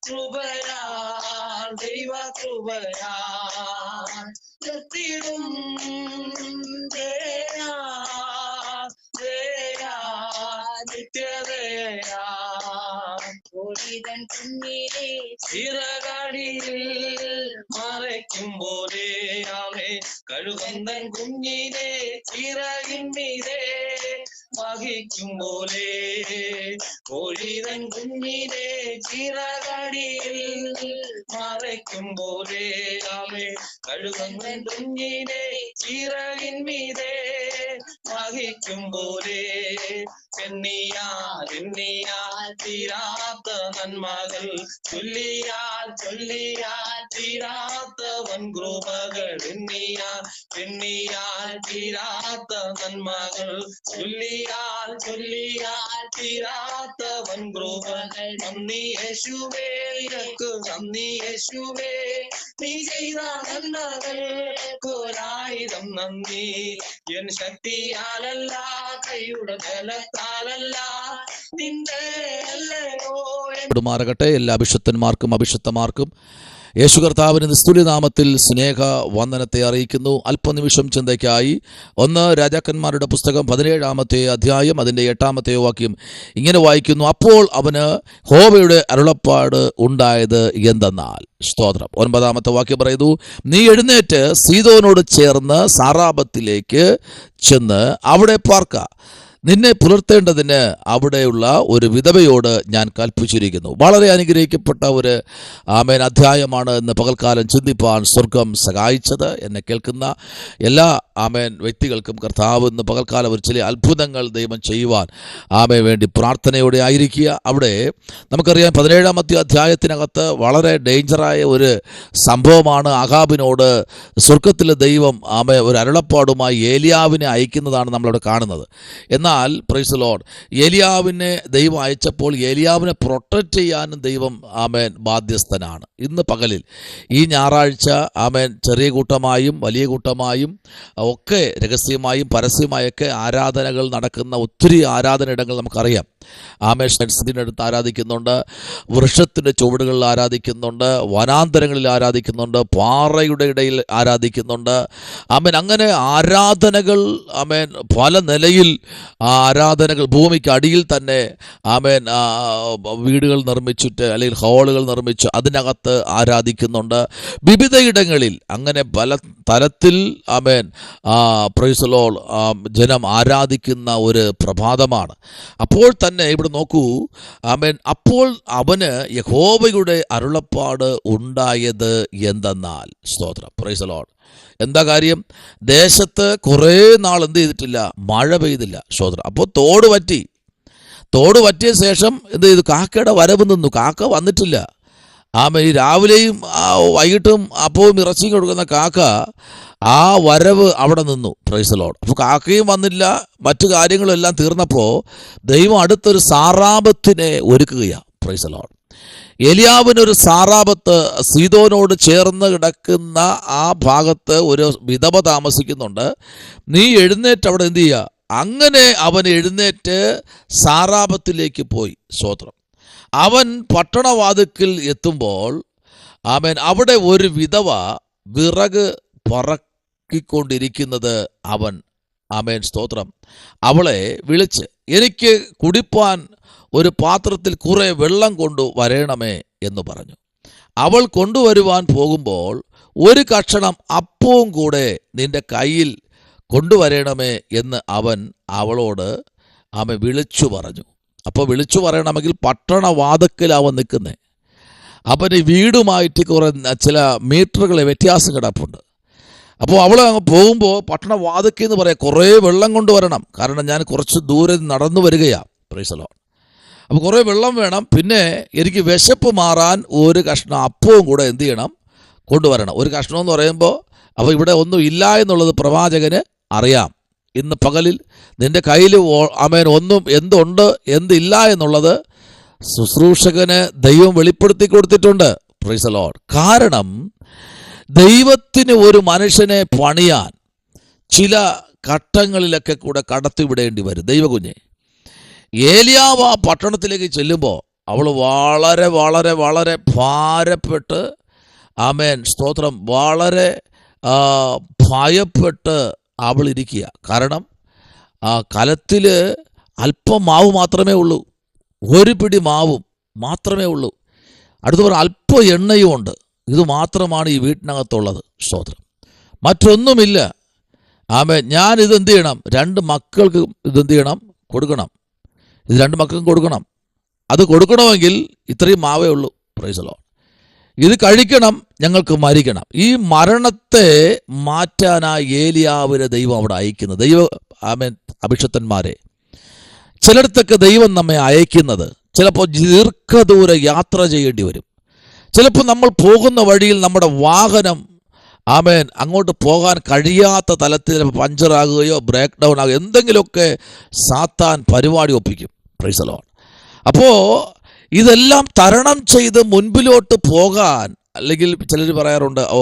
കൃപയാൽ ദൈവ കൃപയാൽ എത്തിടും ദയാ ദയാ നിത്യദയാ കുഞ്ഞിനെ ചിറകടിയിൽ മറയ്ക്കും പോലെ ആമേ കഴുകന്തൻ കുഞ്ഞിനെ ചിറകിന്മീതെ വഹിക്കും പോലെ കോഴിതൻ കുഞ്ഞിനെ ചിറകടിയിൽ മറയ്ക്കും പോലെ ആമേ കഴുകന്തൻ കുഞ്ഞിനെ ചിറകിന്മീതെ വഹിക്കും പോലെ എണ്ണിയാൽ തീരാത്ത നന്മകൾ ചൊല്ലിയാൽ തീരാത്ത വൻകൃപകൾ എണ്ണിയാൽ തീരാത്ത നന്മകൾ ചൊല്ലിയാൽ തീരാത്ത വൻകൃപകൾ നന്ദി യേശുവേ നന്ദി യേശുവേ നീ ചെയ്ത നന്മകൾക്കൊരായിരം നന്ദി എൻ ശക്തിയാലല്ല കൈയുടെ ബലത്താലല്ല നിന്റെ മാറകട്ടെ. എല്ലാ അഭിഷക്തന്മാർക്കും അഭിഷക്തമാർക്കും യേശു കർത്താവിന് നിസ്തുല്യനാമത്തിൽ സ്നേഹ വന്ദനത്തെ അറിയിക്കുന്നു. അല്പനിമിഷം ചിന്തയ്ക്കായി 1 രാജാക്കന്മാരുടെ പുസ്തകം 17-ാമത്തെ അധ്യായം അതിൻ്റെ 8-ാമത്തെ വാക്യം ഇങ്ങനെ വായിക്കുന്നു. അപ്പോൾ അവന് യഹോവയുടെ അരുളപ്പാട് ഉണ്ടായത് എന്തെന്നാൽ, സ്തോത്രം. 9-ാമത്തെ വാക്യം പറയുന്നു, നീ എഴുന്നേറ്റ് സീദോനോട് ചേർന്ന് സാറാപത്തിലേക്ക് ചെന്ന് അവിടെ പാർക്ക. നിന്നെ പുലർത്തേണ്ടതിന് അവിടെയുള്ള ഒരു വിധവയോട് ഞാൻ കൽപ്പിച്ചിരിക്കുന്നു. വളരെ അനുഗ്രഹിക്കപ്പെട്ട ഒരു അധ്യായമാണ് ഇന്ന് പകൽക്കാലം ചിന്തിപ്പാൻ സ്വർഗം സഹായിച്ചത്. എന്നെ കേൾക്കുന്ന എല്ലാ വ്യക്തികൾക്കും കർത്താവ് ഇന്ന് പകൽക്കാലം ഒരു ചില അത്ഭുതങ്ങൾ ദൈവം ചെയ്യുവാൻ വേണ്ടി പ്രാർത്ഥനയോടെ ആയിരിക്കുക. അവിടെ നമുക്കറിയാം 17-ാമത്തെ അധ്യായത്തിനകത്ത് വളരെ ഡേഞ്ചറായ ഒരു സംഭവമാണ്. ആഹാബിനോട് സ്വർഗത്തിലെ ദൈവം ഒരു അരുളപ്പാടുമായി ഏലിയാവിനെ അയക്കുന്നതാണ് നമ്മളവിടെ കാണുന്നത്. എന്നാൽ പ്രൈസ് ദി ലോർഡ്, ഏലിയാവിനെ ദൈവം അയച്ചപ്പോൾ ഏലിയാവിനെ പ്രൊട്ടക്റ്റ് ചെയ്യാനും ദൈവം ബാധ്യസ്ഥനാണ്. ഇന്ന് പകലിൽ ഈ ഞായറാഴ്ച ചെറിയ കൂട്ടമായും വലിയ കൂട്ടമായും ഒക്കെ രഹസ്യമായും പരസ്യമായൊക്കെ ആരാധനകൾ നടക്കുന്ന ഒത്തിരി ആരാധനയിടങ്ങൾ നമുക്കറിയാം. ഷെഡ്സിനടുത്ത് ആരാധിക്കുന്നുണ്ട്, വൃക്ഷത്തിൻ്റെ ചുവടുകളിൽ ആരാധിക്കുന്നുണ്ട്, വനാന്തരങ്ങളിൽ ആരാധിക്കുന്നുണ്ട്, പാറയുടെ ഇടയിൽ ആരാധിക്കുന്നുണ്ട്. അങ്ങനെ ആരാധനകൾ പല നിലയിൽ ആരാധനകൾ ഭൂമിക്ക് അടിയിൽ തന്നെ വീടുകൾ നിർമ്മിച്ചിട്ട് അല്ലെങ്കിൽ ഹാളുകൾ നിർമ്മിച്ച് അതിനകത്ത് ആരാധിക്കുന്നുണ്ട്. വിവിധയിടങ്ങളിൽ അങ്ങനെ പല തലത്തിൽ പ്രൈസ് ദി ലോർഡ് ജനം ആരാധിക്കുന്ന ഒരു പ്രഭാതമാണ്. അപ്പോൾ തന്നെ ഇവിടെ നോക്കൂ, അപ്പോൾ അവന് യഹോവയുടെ അരുളപ്പാട് ഉണ്ടായത് എന്തെന്നാൽ, സ്തോത്രം, പ്രൈസ് ദി ലോർഡ്. എന്താ കാര്യം? ദേശത്ത് കുറേ നാൾ എന്ത് ചെയ്തിട്ടില്ല? മഴ പെയ്തില്ല. സ്തോത്രം. അപ്പോൾ തോട് പറ്റിയ ശേഷം എന്ത് ചെയ്തു? കാക്കയുടെ വരവ് നിന്നു. കാക്ക വന്നിട്ടില്ല. ഈ രാവിലെയും വൈകിട്ടും അപ്പവും ഇറച്ചിയും കൊടുക്കുന്ന കാക്ക ആ വരവ് അവിടെ നിന്നു. Price the Lord. അപ്പോൾ കാക്കയും വന്നില്ല, മറ്റു കാര്യങ്ങളും എല്ലാം തീർന്നപ്പോൾ ദൈവം അടുത്തൊരു സാറാപത്തിനെ ഒരുക്കുകയാണ്. Praise the lord. ഏലിയാവിനൊരു സാറാപത്ത് സീദോനോട് ചേർന്ന് കിടക്കുന്ന ആ ഭാഗത്ത് ഒരു വിധവ താമസിക്കുന്നുണ്ട്. നീ എഴുന്നേറ്റ് അവിടെ എന്ത് ചെയ്യുക? അങ്ങനെ അവൻ എഴുന്നേറ്റ് സാറാപത്തിലേക്ക് പോയി. സ്തോത്രം. അവൻ പട്ടണവാതിൽക്കൽ എത്തുമ്പോൾ അവിടെ ഒരു വിധവ വിറക് പറക്കിക്കൊണ്ടിരിക്കുന്നത് അവൻ സ്തോത്രം അവളെ വിളിച്ച്, എനിക്ക് കുടിപ്പാൻ ഒരു പാത്രത്തിൽ കുറെ വെള്ളം കൊണ്ടു വരേണമേ എന്ന് പറഞ്ഞു. അവൾ കൊണ്ടുവരുവാൻ പോകുമ്പോൾ ഒരു കഷണം അപ്പവും കൂടെ നിന്റെ കയ്യിൽ കൊണ്ടുവരേണമേ എന്ന് അവൻ അവളോട് വിളിച്ചു പറഞ്ഞു. അപ്പോൾ വിളിച്ചു പറയണമെങ്കിൽ പട്ടണവാതിൽക്കൽ അവൻ നിൽക്കുന്നത്. അവന് വീടുമായിട്ട് കുറെ ചില മീറ്ററുകളെ വ്യത്യാസം കിടപ്പുണ്ട്. അപ്പോൾ അവൾ അങ്ങ് പോകുമ്പോൾ പട്ടണവാതിൽക്കൽ എന്ന് പറയാം, കുറേ വെള്ളം കൊണ്ടുവരണം, കാരണം ഞാൻ കുറച്ച് ദൂരെ നടന്നു വരികയാണ്. Price the Lord. അപ്പോൾ കുറേ വെള്ളം വേണം, പിന്നെ എനിക്ക് വിശപ്പ് മാറാൻ ഒരു കഷ്ണം അപ്പവും കൂടെ എന്ത് ചെയ്യണം? കൊണ്ടുവരണം. ഒരു കഷ്ണം എന്ന് പറയുമ്പോൾ അപ്പോൾ ഇവിടെ ഒന്നും ഇല്ല എന്നുള്ളത് പ്രവാചകന് അറിയാം. ഇന്ന് പകലിൽ നിൻ്റെ കയ്യിൽ ഒന്നും എന്തുണ്ട് എന്തില്ല എന്നുള്ളത് ശുശ്രൂഷകന് ദൈവം വെളിപ്പെടുത്തി കൊടുത്തിട്ടുണ്ട്. Price the Lord. കാരണം ദൈവത്തിന് ഒരു മനുഷ്യനെ പണിയാൻ ചില ഘട്ടങ്ങളിലൊക്കെ കൂടെ കടത്തിവിടേണ്ടി വരും. ദൈവകുഞ്ഞെ, ഏലിയാവ് ആ പട്ടണത്തിലേക്ക് ചെല്ലുമ്പോൾ അവൾ വളരെ വളരെ വളരെ ഭാരപ്പെട്ട്, ആമേൻ, സ്തോത്രം, വളരെ ഭയപ്പെട്ട് അവൾ ഇരിക്കുക. കാരണം കലത്തിൽ അല്പം മാവ് മാത്രമേ ഉള്ളൂ, ഒരു പിടി മാവും മാത്രമേ ഉള്ളൂ. അടുത്ത പറഞ്ഞ അല്പം എണ്ണയും ഉണ്ട്. ഇത് മാത്രമാണ് ഈ വീട്ടിനകത്തുള്ളത്. സ്തോത്രം, മറ്റൊന്നുമില്ല. ആമേൻ. ഞാൻ ഇതെന്ത് ചെയ്യണം? 2 മക്കൾക്ക് ഇതെന്ത് ചെയ്യണം? കൊടുക്കണം. ഇത് 2 മക്കൾക്കും കൊടുക്കണം. അത് കൊടുക്കണമെങ്കിൽ ഇത്രയും മാവേ ഉള്ളൂ. Price the Lord. ഇത് കഴിക്കണം, ഞങ്ങൾക്ക് മരിക്കണം. ഈ മരണത്തെ മാറ്റാനായി ഏലിയാവിനെ ദൈവം അവിടെ അയക്കുന്നത്. ആമേൻ, അഭിഷിക്തന്മാരെ, ചിലയിടത്തൊക്കെ ദൈവം നമ്മെ അയക്കുന്നത് ചിലപ്പോൾ ദീർഘദൂര യാത്ര ചെയ്യേണ്ടി വരും. ചിലപ്പോൾ നമ്മൾ പോകുന്ന വഴിയിൽ നമ്മുടെ വാഹനം, ആമേൻ, അങ്ങോട്ട് പോകാൻ കഴിയാത്ത തലത്തിൽ പഞ്ചറാകുകയോ ബ്രേക്ക് ഡൗൺ ആകുകയോ എന്തെങ്കിലുമൊക്കെ സാത്താൻ പരിപാടി ഒപ്പിക്കും. Price the Lord. അപ്പോൾ ഇതെല്ലാം തരണം ചെയ്ത് മുൻപിലോട്ട് പോകാൻ, അല്ലെങ്കിൽ ചിലർ പറയാറുണ്ട്, ഓ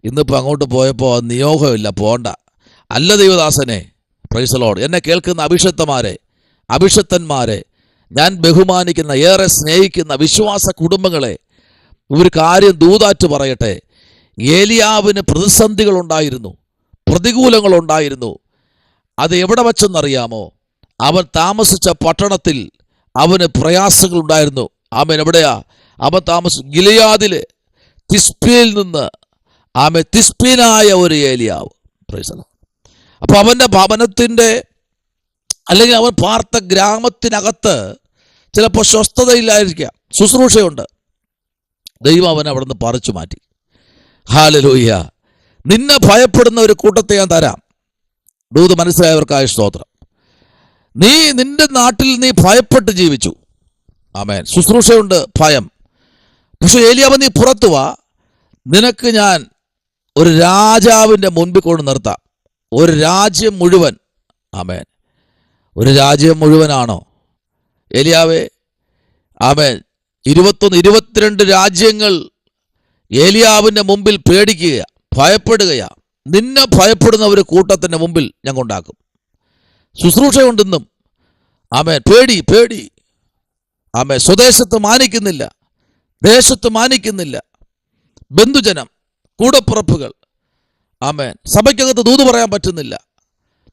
ഇന്നിപ്പോൾ അങ്ങോട്ട് പോയപ്പോൾ നിയോഗമില്ല, പോകണ്ട. അല്ല ദൈവദാസനെ, പ്രൈസ് ദി ലോർഡ്, എന്നെ കേൾക്കുന്ന അഭിഷിക്തന്മാരെ, ഞാൻ ബഹുമാനിക്കുന്ന, ഏറെ സ്നേഹിക്കുന്ന വിശ്വാസ കുടുംബങ്ങളെ, ഒരു കാര്യം ദൂതാറ്റ് പറയട്ടെ. ഏലിയാവിന് പ്രതിസന്ധികളുണ്ടായിരുന്നു, പ്രതികൂലങ്ങളുണ്ടായിരുന്നു. അത് എവിടെ വച്ചെന്നറിയാമോ? അവൻ താമസിച്ച പട്ടണത്തിൽ അവന് പ്രയാസങ്ങളുണ്ടായിരുന്നു. അവൻ എവിടെയാ അവൻ താമസിച്ചു? ഗിലെയാദിലെ തിസ്ബിയിൽ നിന്ന്. തിസ്ബീനായ ഒരു ഏലിയാവ്. Price the Lord. അപ്പോൾ അവൻ്റെ ഭവനത്തിൻ്റെ, അല്ലെങ്കിൽ അവൻ പാർത്ത ഗ്രാമത്തിനകത്ത് ചിലപ്പോൾ സ്വസ്ഥതയില്ലായിരിക്കാം, ശുശ്രൂഷയുണ്ട്. ദൈവം അവനെ അവിടെ നിന്ന് പറിച്ചു മാറ്റി. ഹല്ലേലൂയ. നിന്നെ ഭയപ്പെടുന്ന ഒരു കൂട്ടത്തെ ഞാൻ തരാം. ദൂത് മനസ്സിലായവർക്കായ സ്തോത്രം. നിന്റെ നാട്ടിൽ നീ ഭയപ്പെട്ട് ജീവിച്ചു. ആമേൻ. ശുശ്രൂഷയുണ്ട്, ഭയം. പക്ഷെ ഏലിയാവ്, നീ പുറത്തു വാ, നിനക്ക് ഞാൻ ഒരു രാജാവിൻ്റെ മുൻപിൽ കൊണ്ട് നിർത്താം. ഒരു രാജ്യം മുഴുവൻ. ആമേൻ. ഒരു രാജ്യം മുഴുവനാണോ ഏലിയാവേ? ആമേൻ. 21, 22 രാജ്യങ്ങൾ ഏലിയാവിൻ്റെ മുമ്പിൽ പേടിക്കുക, ഭയപ്പെടുകയാ. നിന്നെ ഭയപ്പെടുന്ന ഒരു കൂട്ടത്തിൻ്റെ മുമ്പിൽ ഞാൻ കൊണ്ടാക്കും. ശുശ്രൂഷയുണ്ടെന്നും. ആമേൻ. പേടി. ആമേൻ. സ്വദേശത്ത് മാനിക്കുന്നില്ല, ദേശത്ത് മാനിക്കുന്നില്ല, ബന്ധുജനം, കൂടപ്പുറപ്പുകൾ. ആമേൻ. സഭയ്ക്കകത്ത് ദൂത് പറയാൻ പറ്റുന്നില്ല,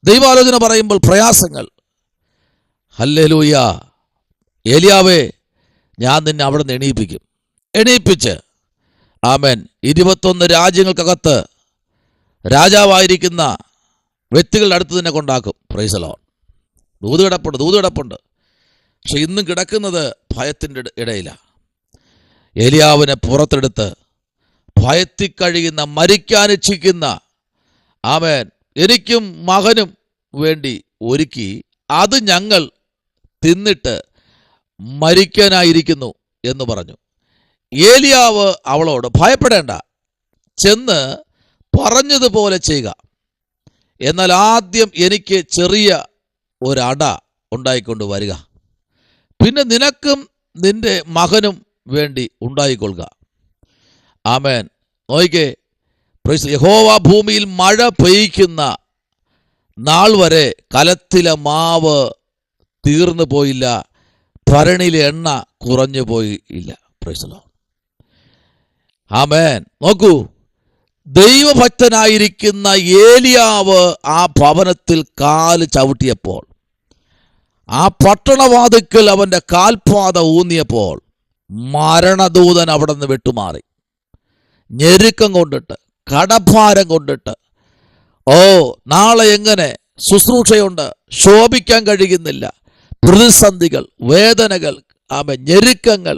ദൈവാലോചന പറയുമ്പോൾ പ്രയാസങ്ങൾ. ഹല്ലേലൂയ. ഏലിയാവേ, ഞാൻ നിന്നെ അവിടെ നിന്ന് എണീപ്പിച്ച്, ആമേൻ, 21 രാജ്യങ്ങൾക്കകത്ത് രാജാവായിരിക്കുന്ന വ്യക്തികളുടെ അടുത്ത് തന്നെ കൊണ്ടാക്കും. Price the Lord. ദൂത് കിടപ്പുണ്ട്. പക്ഷെ ഇന്നും കിടക്കുന്നത് ഭയത്തിൻ്റെ ഇടയിലാണ്. ഏലിയാവിനെ പുറത്തെടുത്ത് ഭയത്തിൽ കഴിയുന്ന, മരിക്കാനിച്ഛിക്കുന്ന, ആമേൻ, എനിക്കും മകനും വേണ്ടി ഒരുക്കി, അത് ഞങ്ങൾ തിന്നിട്ട് മരിക്കാനായിരിക്കുന്നു എന്ന് പറഞ്ഞു. ഏലിയാവ് അവളോട്, ഭയപ്പെടേണ്ട, ചെന്ന് പറഞ്ഞതുപോലെ ചെയ്യുക. എന്നാൽ ആദ്യം എനിക്ക് ചെറിയ ഒരട ഉണ്ടായിക്കൊണ്ട് വരിക, പിന്നെ നിനക്കും നിന്റെ മകനും വേണ്ടി ഉണ്ടായിക്കൊള്ളുക. ആമേൻ. നോയിക്കേ, യഹോവ ഭൂമിയിൽ മഴ പെയ്യ്ക്കുന്ന നാൾ വരെ കലത്തിലെ മാവ് തീർന്നു പോയില്ല, ഭരണിയിലെ എണ്ണ കുറഞ്ഞു പോയില്ല. Praise the lord. ആമേൻ. നോക്കൂ, ദൈവഭക്തനായിരിക്കുന്ന ഏലിയാവ് ആ ഭവനത്തിൽ കാല് ചവിട്ടിയപ്പോൾ, ആ പട്ടണവാതിക്കൽ അവൻ്റെ കാൽപാത ഊന്നിയപ്പോൾ, മരണദൂതൻ അവിടെ നിന്ന് വിട്ടുമാറി. ഞെരുക്കം കൊണ്ടിട്ട്, കടഭാരം കൊണ്ടിട്ട്, ഓ നാളെ എങ്ങനെ ശുശ്രൂഷയുണ്ട്, ശോഭിക്കാൻ കഴിയുന്നില്ല, പ്രതിസന്ധികൾ, വേദനകൾ, ആമേൻ, ഞെരുക്കങ്ങൾ,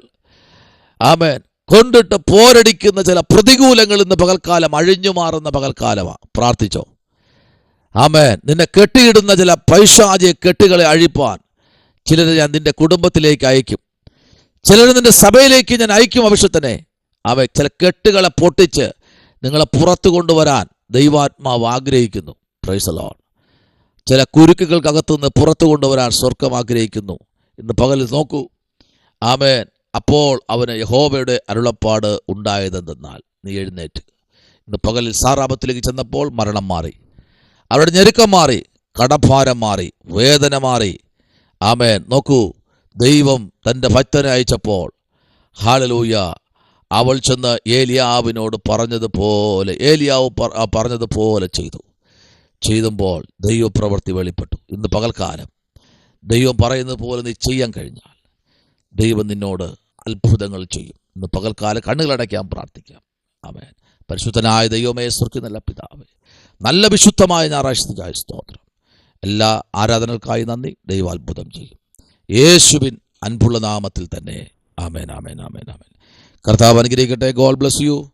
ആമേൻ, കൊണ്ടിട്ട് പോരടിക്കുന്ന ചില പ്രതികൂലങ്ങൾ ഇന്ന് പകൽക്കാലം അഴിഞ്ഞു മാറുന്ന പകൽക്കാലമാണ്. പ്രാർത്ഥിച്ചോ. ആമേൻ. നിന്നെ കെട്ടിയിടുന്ന ചില പൈശാചിക കെട്ടുകളെ അഴിപ്പാൻ ചിലരെ ഞാൻ നിന്റെ കുടുംബത്തിലേക്ക് അയക്കും, ചിലർ നിന്റെ സഭയിലേക്ക് ഞാൻ അയക്കും. അഭിഷേകത്തിനെ അവ ചില കെട്ടുകളെ പൊട്ടിച്ച് നിങ്ങളെ പുറത്തു കൊണ്ടുവരാൻ ദൈവാത്മാവ് ആഗ്രഹിക്കുന്നു. Price the Lord. ചില കുരുക്കുകൾക്കകത്തുനിന്ന് പുറത്തു കൊണ്ടുവരാൻ സ്വർഗം ആഗ്രഹിക്കുന്നു. ഇന്ന് പകലിൽ നോക്കൂ. ആമേൻ. അപ്പോൾ അവന് യഹോവയുടെ അരുളപ്പാട് ഉണ്ടായതെന്നാൽ, നീ എഴുന്നേറ്റ്. ഇന്ന് പകലിൽ സാറാപത്തിലേക്ക് ചെന്നപ്പോൾ മരണം മാറി, അവരുടെ ഞെരുക്കം മാറി, കടഭാരം മാറി, വേദന മാറി. ആമേൻ. നോക്കൂ, ദൈവം തൻ്റെ ഭക്തനെ അയച്ചപ്പോൾ ഹല്ലേലൂയ അവൾ ചെന്ന് ഏലിയാവിനോട് ഏലിയാവ് പറഞ്ഞതുപോലെ ചെയ്തുമ്പോൾ ദൈവപ്രവൃത്തി വെളിപ്പെട്ടു. ഇന്ന് പകൽക്കാലം ദൈവം പറയുന്നത് പോലെ നീ ചെയ്യാൻ കഴിഞ്ഞാൽ ദൈവം നിന്നോട് അത്ഭുതങ്ങൾ ചെയ്യും. ഇന്ന് പകൽക്കാലം കണ്ണുകളടയ്ക്കാൻ പ്രാർത്ഥിക്കാം. ആമേൻ. പരിശുദ്ധനായ ദൈവമേ, സ്വർഗ്ഗീയ നല്ല പിതാവേ, നല്ല വിശുദ്ധമായ ഞായറാഴ്ചയ്ക്കായി സ്തോത്രം. എല്ലാ ആരാധനകൾക്കായി നന്ദി. ദൈവം അത്ഭുതം ചെയ്യും. യേശുവിൻ അൻപുള്ള നാമത്തിൽ തന്നെ. ആമേൻ, ആമേൻ, ആമേൻ, ആമേൻ. കർത്താവ് അനുഗ്രഹിക്കട്ടെ. God bless you.